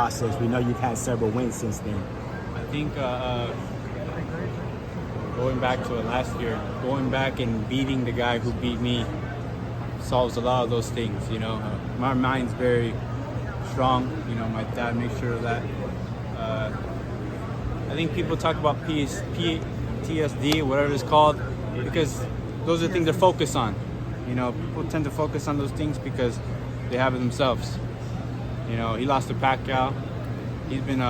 process? We know you've had several wins since then. I think going back to it last year, going back and beating the guy who beat me solves a lot of those things. My mind's very strong. My dad makes sure of that. I think people talk about PTSD, whatever it's called, because those are the things they're focused on. People tend to focus on those things because they have it themselves. He lost to Pacquiao. He's been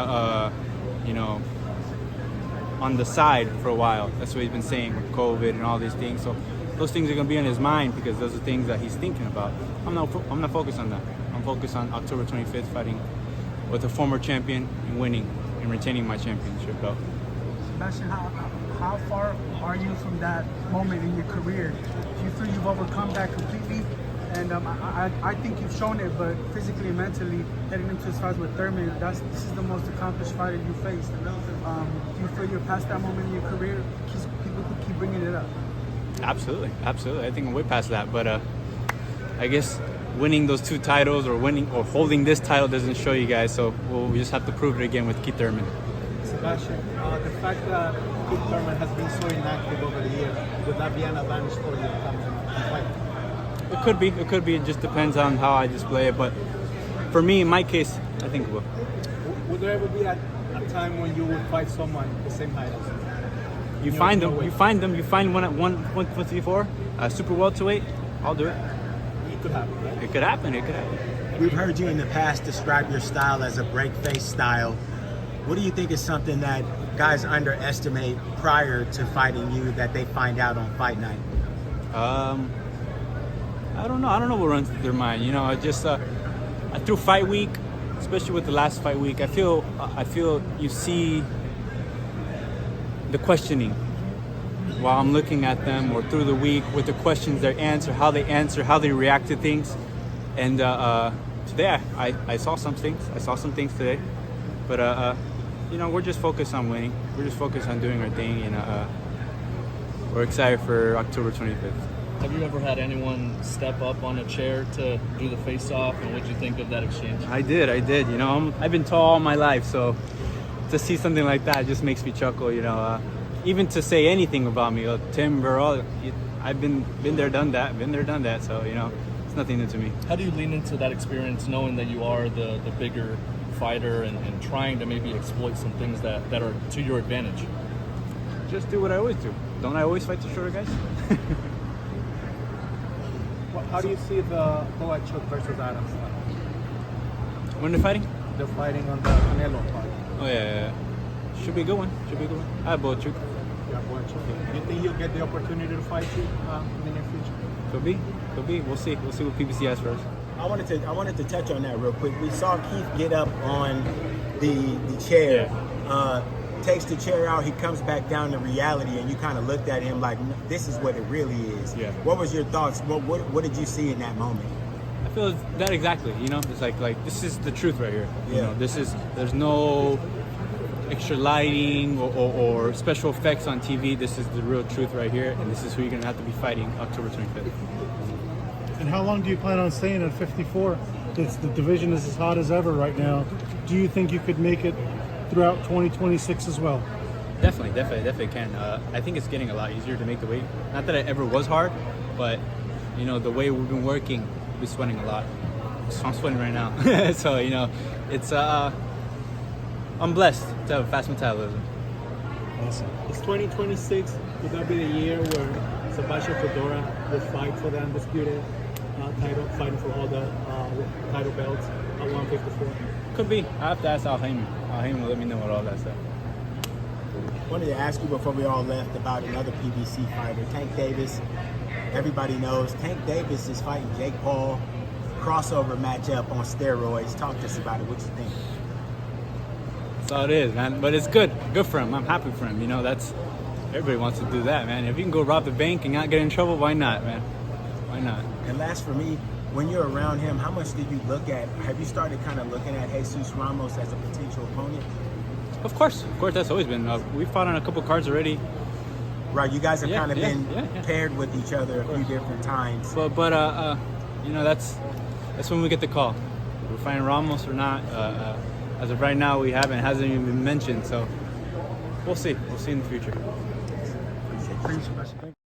on the side for a while. That's what he's been saying with COVID and all these things. So those things are gonna be on his mind because those are things that he's thinking about. I'm not focused on that. I'm focused on October 25th fighting with a former champion and winning and retaining my championship belt. Sebastian, how far are you from that moment in your career? Do you feel you've overcome that completely? And I think you've shown it, but physically and mentally, heading into this fight with Thurman, this is the most accomplished fighter you faced. Do you feel you're past that moment in your career? People could keep bringing it up. Absolutely. I think I'm way past that, but I guess winning those two titles or holding this title doesn't show you guys, so we just have to prove it again with Keith Thurman. Sebastian, the fact that Keith Thurman has been so inactive over the years, would that be an advantage for you coming to fight? It could be. It just depends on how I display it. But for me, in my case, I think it will. Would there ever be a time when you would fight someone the same height as you? You find them. You find one at 154, super welterweight. I'll do it. It could happen, right? It could happen. We've heard you in the past describe your style as a break face style. What do you think is something that guys underestimate prior to fighting you that they find out on fight night? I don't know what runs through their mind. Through fight week, especially with the last fight week, I feel you see the questioning while I'm looking at them, or through the week with the questions they answer, how they react to things. And today I saw some things. I saw some things today, but we're just focused on winning. We're just focused on doing our thing, and we're excited for October 25th. Have you ever had anyone step up on a chair to do the face-off, and what did you think of that exchange? I did. I've been tall all my life, so to see something like that just makes me chuckle. Even to say anything about me, timber, all. I've been there, done that. So it's nothing new to me. How do you lean into that experience, knowing that you are the bigger fighter, and trying to maybe exploit some things that are to your advantage? Just do what I always do. Don't I always fight the shorter guys? How do you see the Boachuk versus Adams fight? When they're fighting? They're fighting on the Canelo part. Oh yeah. Should be a good one. I have Boachuk. Yeah, Boachuk. Do you think you'll get the opportunity to fight you in the near future? Could be. We'll see what PBC has first. I wanted to touch on that real quick. We saw Keith get up on the chair. Yeah. Takes the chair out, he comes back down to reality, and you kind of looked at him like, this is what it really is. Yeah. What was your thoughts? What did you see in that moment? I feel that exactly. It's like this is the truth right here. Yeah. There's no extra lighting or special effects on TV. This is the real truth right here, and this is who you're gonna have to be fighting October 25th. And how long do you plan on staying at 54? The division is as hot as ever right now. Do you think you could make it throughout 2026 as well? Definitely can. I think it's getting a lot easier to make the weight. Not that it ever was hard, but the way we've been working, we're sweating a lot. So I'm sweating right now. So it's I'm blessed to have a fast metabolism. Awesome. Is 2026, would that be the year where Sebastian Fundora will fight for the undisputed title, fighting for all the title belts at 154? Could be. I have to ask Al Haymon. Al Haymon will let me know what all that stuff. Wanted to ask you before we all left about another PBC fighter, Tank Davis. Everybody knows Tank Davis is fighting Jake Paul, crossover matchup on steroids. Talk to us about it. What you think? That's all it is, man. But it's good for him. I'm happy for him. That's everybody wants to do that, man. If you can go rob the bank and not get in trouble, why not, man? Why not? And last for me, when you're around him, how much did you look at? Have you started kind of looking at Jesus Ramos as a potential opponent? Of course, that's always been. We fought on a couple cards already. Right, you guys have kind of been yeah. paired with each other a few different times. But that's when we get the call. We're fighting Ramos or not. as of right now, we haven't. It hasn't even been mentioned. So we'll see. We'll see in the future. Thanks, Sebastian.